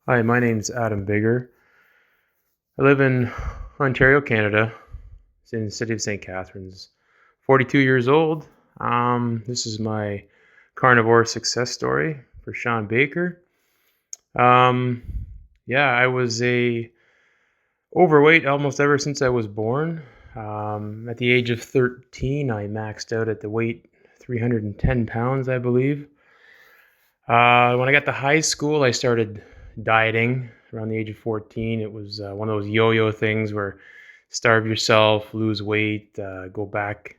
Hi, my name's Adam Baker. I live in Ontario, Canada. It's in the city of St. Catharines. 42 years old. This is my carnivore success story for Shawn Baker. Um, I was a overweight almost ever since I was born. At the age of 13, I maxed out at the weight 310 pounds, I believe. When I got to high school, I started dieting around the age of 14. It was one of those yo-yo things where starve yourself, lose weight, go back,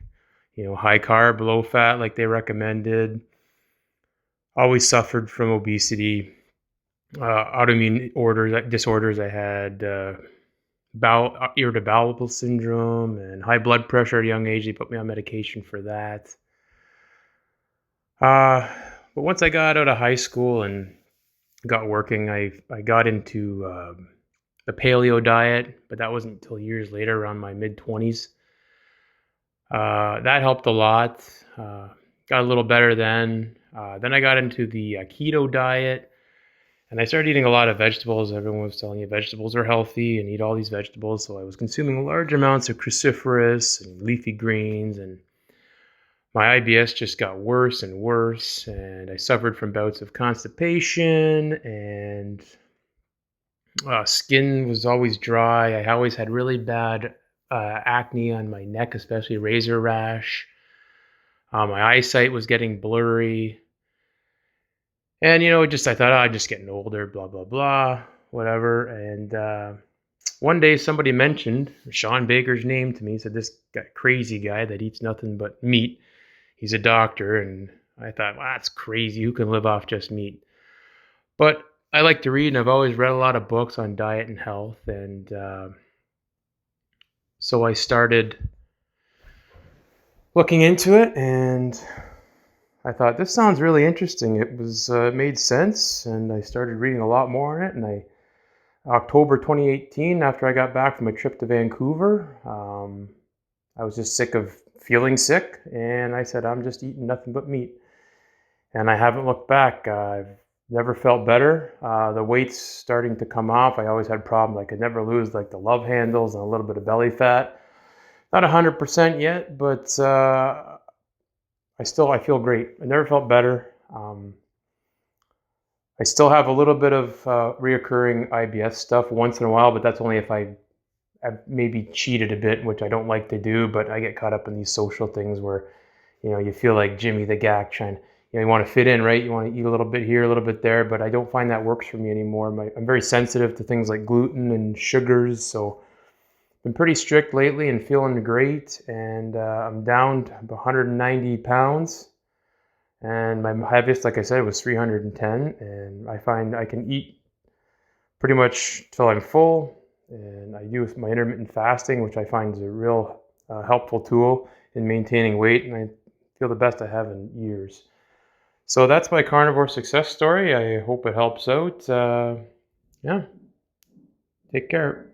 high carb, low fat like they recommended. Always suffered from obesity, autoimmune disorders. I had irritable bowel syndrome and high blood pressure at a young age. They put me on medication for that. But once I got out of high school and got working, I got into the paleo diet, but that wasn't until years later, around my mid-20s. That helped a lot. Got a little better then. Then I got into the keto diet, and I started eating a lot of vegetables. Everyone was telling you vegetables are healthy and eat all these vegetables, so I was consuming large amounts of cruciferous and leafy greens, and my IBS just got worse and worse, and I suffered from bouts of constipation, and skin was always dry. I always had really bad acne on my neck, especially razor rash. My eyesight was getting blurry. And, I thought, I'm just getting older, blah, blah, blah, whatever. And one day somebody mentioned Shawn Baker's name to me, said this crazy guy that eats nothing but meat. He's a doctor. And I thought, well, that's crazy. Who can live off just meat? But I like to read, and I've always read a lot of books on diet and health. And so I started looking into it, and I thought, this sounds really interesting. It was made sense, and I started reading a lot more on it. And October 2018, after I got back from a trip to Vancouver, I was just sick of feeling sick, and I said, I'm just eating nothing but meat. And I haven't looked back. I've never felt better. The weight's starting to come off. I always had problems. I could never lose like the love handles and a little bit of belly fat. Not 100% yet, but I feel great. I never felt better. I still have a little bit of reoccurring IBS stuff once in a while, but that's only if I've maybe cheated a bit, which I don't like to do, but I get caught up in these social things where, you feel like Jimmy the Gack trying, you want to fit in, right? You want to eat a little bit here, a little bit there, but I don't find that works for me anymore. I'm very sensitive to things like gluten and sugars, so I've been pretty strict lately and feeling great, and I'm down to 190 pounds, and my heaviest, like I said, was 310, and I find I can eat pretty much till I'm full, and I use my intermittent fasting, which I find is a real helpful tool in maintaining weight, and I feel the best I have in years. So that's my carnivore success story. I hope it helps out. Take care.